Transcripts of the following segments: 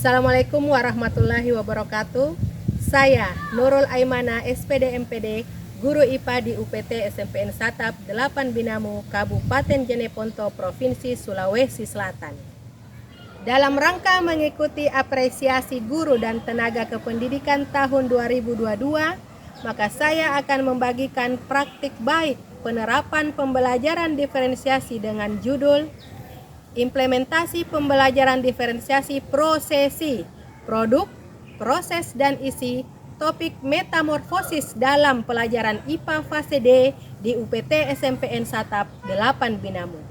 Assalamualaikum warahmatullahi wabarakatuh. Saya Nurul Aimana, SPD MPD, Guru IPA di UPT SMPN Satap 8 Binamu, Kabupaten Jeneponto, Provinsi Sulawesi Selatan. Dalam rangka mengikuti apresiasi guru dan tenaga kependidikan tahun 2022, maka saya akan membagikan praktik baik penerapan pembelajaran diferensiasi dengan judul Implementasi Pembelajaran Diferensiasi Prosesi, Produk, Proses, dan Isi, topik metamorfosis dalam pelajaran IPA fase D di UPT SMPN Satap 8 Binamu.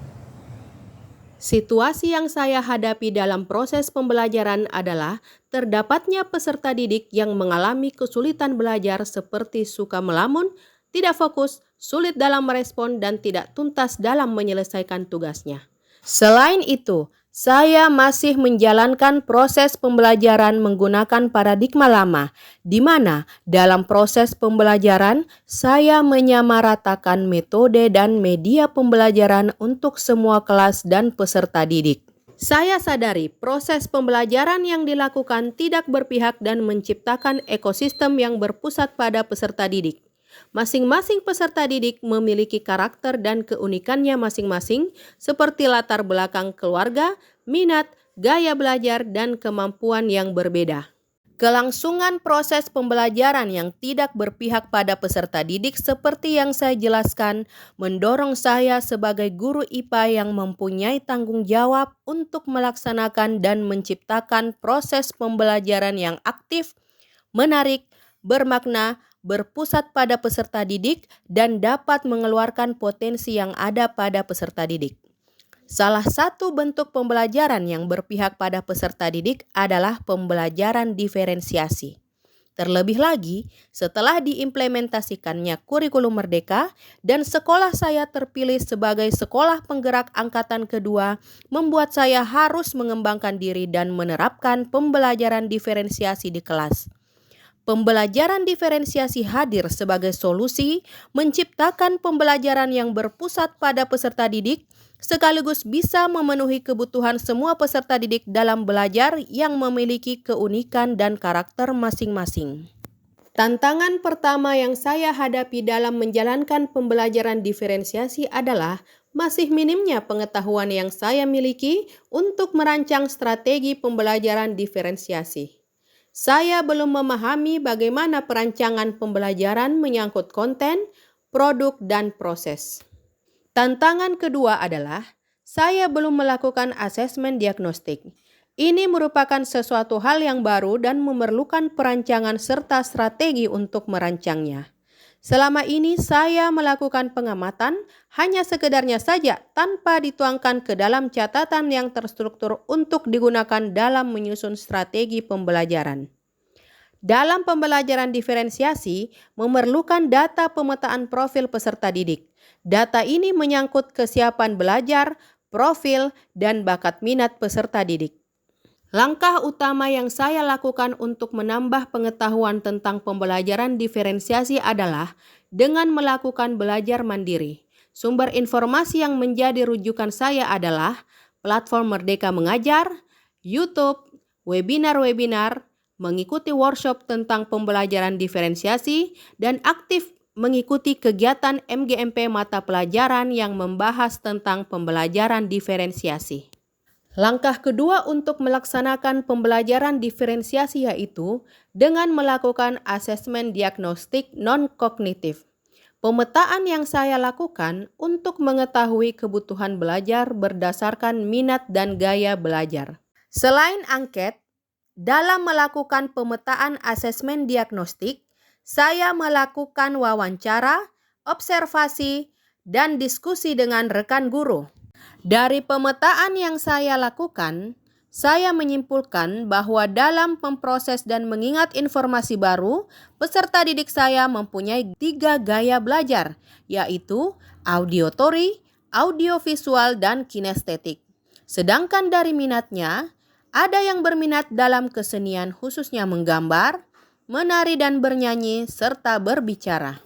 Situasi yang saya hadapi dalam proses pembelajaran adalah terdapatnya peserta didik yang mengalami kesulitan belajar seperti suka melamun, tidak fokus, sulit dalam merespon, dan tidak tuntas dalam menyelesaikan tugasnya. Selain itu, saya masih menjalankan proses pembelajaran menggunakan paradigma lama, di mana dalam proses pembelajaran saya menyamaratakan metode dan media pembelajaran untuk semua kelas dan peserta didik. Saya sadari proses pembelajaran yang dilakukan tidak berpihak dan menciptakan ekosistem yang berpusat pada peserta didik. Masing-masing peserta didik memiliki karakter dan keunikannya masing-masing, seperti latar belakang keluarga, minat, gaya belajar, dan kemampuan yang berbeda. Kelangsungan proses pembelajaran yang tidak berpihak pada peserta didik seperti yang saya jelaskan mendorong saya sebagai guru IPA yang mempunyai tanggung jawab untuk melaksanakan dan menciptakan proses pembelajaran yang aktif, menarik, bermakna, berpusat pada peserta didik, dan dapat mengeluarkan potensi yang ada pada peserta didik. Salah satu bentuk pembelajaran yang berpihak pada peserta didik adalah pembelajaran diferensiasi. Terlebih lagi, setelah diimplementasikannya kurikulum merdeka dan sekolah saya terpilih sebagai sekolah penggerak angkatan kedua, membuat saya harus mengembangkan diri dan menerapkan pembelajaran diferensiasi di kelas. Pembelajaran diferensiasi hadir sebagai solusi menciptakan pembelajaran yang berpusat pada peserta didik, sekaligus bisa memenuhi kebutuhan semua peserta didik dalam belajar yang memiliki keunikan dan karakter masing-masing. Tantangan pertama yang saya hadapi dalam menjalankan pembelajaran diferensiasi adalah masih minimnya pengetahuan yang saya miliki untuk merancang strategi pembelajaran diferensiasi. Saya belum memahami bagaimana perancangan pembelajaran menyangkut konten, produk, dan proses. Tantangan kedua adalah saya belum melakukan asesmen diagnostik. Ini merupakan sesuatu hal yang baru dan memerlukan perancangan serta strategi untuk merancangnya. Selama ini saya melakukan pengamatan hanya sekedarnya saja tanpa dituangkan ke dalam catatan yang terstruktur untuk digunakan dalam menyusun strategi pembelajaran. Dalam pembelajaran diferensiasi memerlukan data pemetaan profil peserta didik. Data ini menyangkut kesiapan belajar, profil, dan bakat minat peserta didik. Langkah utama yang saya lakukan untuk menambah pengetahuan tentang pembelajaran diferensiasi adalah dengan melakukan belajar mandiri. Sumber informasi yang menjadi rujukan saya adalah platform Merdeka Mengajar, YouTube, webinar-webinar, mengikuti workshop tentang pembelajaran diferensiasi, dan aktif mengikuti kegiatan MGMP mata pelajaran yang membahas tentang pembelajaran diferensiasi. Langkah kedua untuk melaksanakan pembelajaran diferensiasi yaitu dengan melakukan asesmen diagnostik non-kognitif. Pemetaan yang saya lakukan untuk mengetahui kebutuhan belajar berdasarkan minat dan gaya belajar. Selain angket, dalam melakukan pemetaan asesmen diagnostik, saya melakukan wawancara, observasi, dan diskusi dengan rekan guru. Dari pemetaan yang saya lakukan, saya menyimpulkan bahwa dalam memproses dan mengingat informasi baru, peserta didik saya mempunyai 3 gaya belajar, yaitu auditory, audiovisual, dan kinestetik. Sedangkan dari minatnya, ada yang berminat dalam kesenian khususnya menggambar, menari dan bernyanyi, serta berbicara.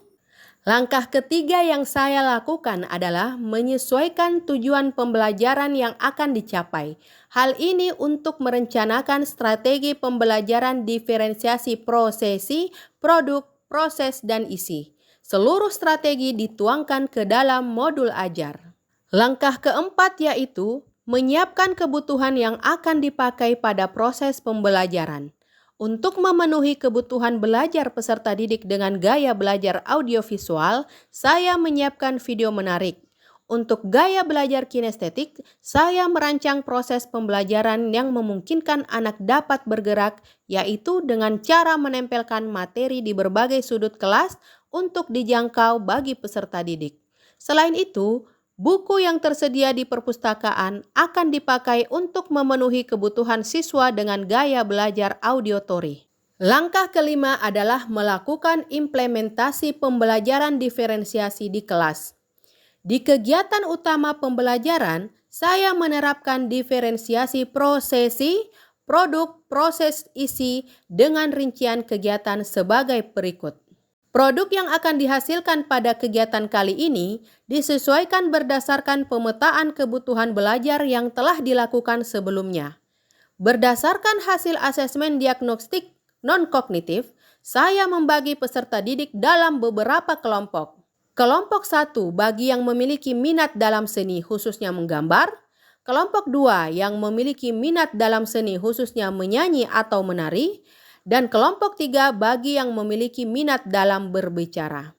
Langkah ketiga yang saya lakukan adalah menyesuaikan tujuan pembelajaran yang akan dicapai. Hal ini untuk merencanakan strategi pembelajaran diferensiasi prosesi, produk, proses, dan isi. Seluruh strategi dituangkan ke dalam modul ajar. Langkah keempat yaitu menyiapkan kebutuhan yang akan dipakai pada proses pembelajaran. Untuk memenuhi kebutuhan belajar peserta didik dengan gaya belajar audiovisual, saya menyiapkan video menarik. Untuk gaya belajar kinestetik, saya merancang proses pembelajaran yang memungkinkan anak dapat bergerak, yaitu dengan cara menempelkan materi di berbagai sudut kelas untuk dijangkau bagi peserta didik. Selain itu, buku yang tersedia di perpustakaan akan dipakai untuk memenuhi kebutuhan siswa dengan gaya belajar auditory. Langkah kelima adalah melakukan implementasi pembelajaran diferensiasi di kelas. Di kegiatan utama pembelajaran, saya menerapkan diferensiasi prosesi, produk, proses, isi dengan rincian kegiatan sebagai berikut. Produk yang akan dihasilkan pada kegiatan kali ini disesuaikan berdasarkan pemetaan kebutuhan belajar yang telah dilakukan sebelumnya. Berdasarkan hasil asesmen diagnostik non-kognitif, saya membagi peserta didik dalam beberapa kelompok. Kelompok 1 bagi yang memiliki minat dalam seni khususnya menggambar. Kelompok 2 yang memiliki minat dalam seni khususnya menyanyi atau menari. Dan kelompok 3 bagi yang memiliki minat dalam berbicara.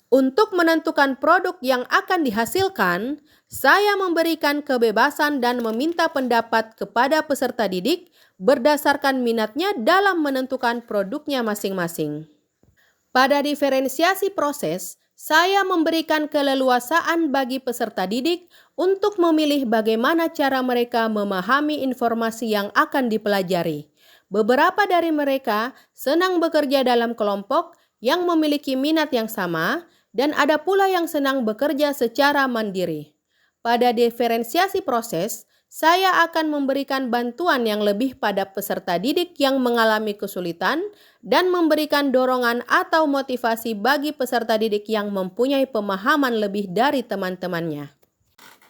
Untuk menentukan produk yang akan dihasilkan, saya memberikan kebebasan dan meminta pendapat kepada peserta didik berdasarkan minatnya dalam menentukan produknya masing-masing. Pada diferensiasi proses, saya memberikan keleluasaan bagi peserta didik untuk memilih bagaimana cara mereka memahami informasi yang akan dipelajari. Beberapa dari mereka senang bekerja dalam kelompok yang memiliki minat yang sama, dan ada pula yang senang bekerja secara mandiri. Pada diferensiasi proses, saya akan memberikan bantuan yang lebih pada peserta didik yang mengalami kesulitan dan memberikan dorongan atau motivasi bagi peserta didik yang mempunyai pemahaman lebih dari teman-temannya.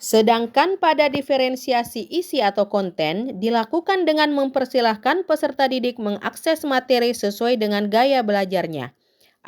Sedangkan pada diferensiasi isi atau konten dilakukan dengan mempersilahkan peserta didik mengakses materi sesuai dengan gaya belajarnya.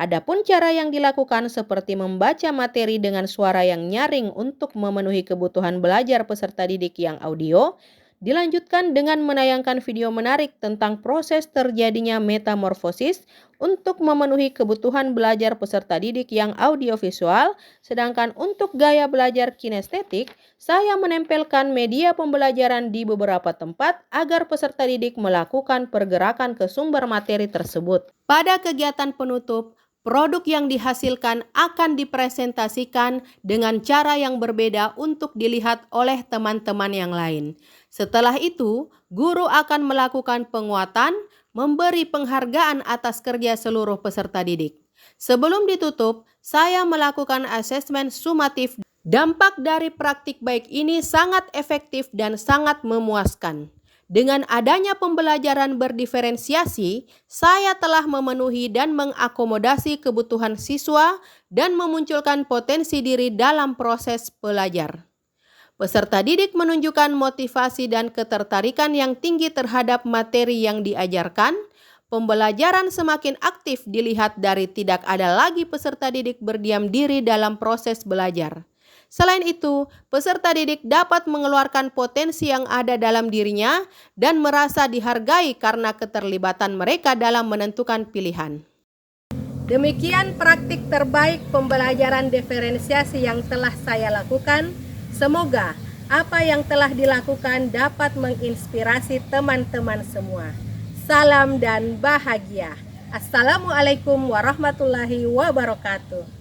Adapun cara yang dilakukan seperti membaca materi dengan suara yang nyaring untuk memenuhi kebutuhan belajar peserta didik yang audio, dilanjutkan dengan menayangkan video menarik tentang proses terjadinya metamorfosis untuk memenuhi kebutuhan belajar peserta didik yang audiovisual, sedangkan untuk gaya belajar kinestetik, saya menempelkan media pembelajaran di beberapa tempat agar peserta didik melakukan pergerakan ke sumber materi tersebut. Pada kegiatan penutup, produk yang dihasilkan akan dipresentasikan dengan cara yang berbeda untuk dilihat oleh teman-teman yang lain. Setelah itu, guru akan melakukan penguatan, memberi penghargaan atas kerja seluruh peserta didik. Sebelum ditutup, saya melakukan asesmen sumatif. Dampak dari praktik baik ini sangat efektif dan sangat memuaskan. Dengan adanya pembelajaran berdiferensiasi, saya telah memenuhi dan mengakomodasi kebutuhan siswa dan memunculkan potensi diri dalam proses belajar. Peserta didik menunjukkan motivasi dan ketertarikan yang tinggi terhadap materi yang diajarkan. Pembelajaran semakin aktif dilihat dari tidak ada lagi peserta didik berdiam diri dalam proses belajar. Selain itu, peserta didik dapat mengeluarkan potensi yang ada dalam dirinya dan merasa dihargai karena keterlibatan mereka dalam menentukan pilihan. Demikian praktik terbaik pembelajaran diferensiasi yang telah saya lakukan. Semoga apa yang telah dilakukan dapat menginspirasi teman-teman semua. Salam dan bahagia. Assalamualaikum warahmatullahi wabarakatuh.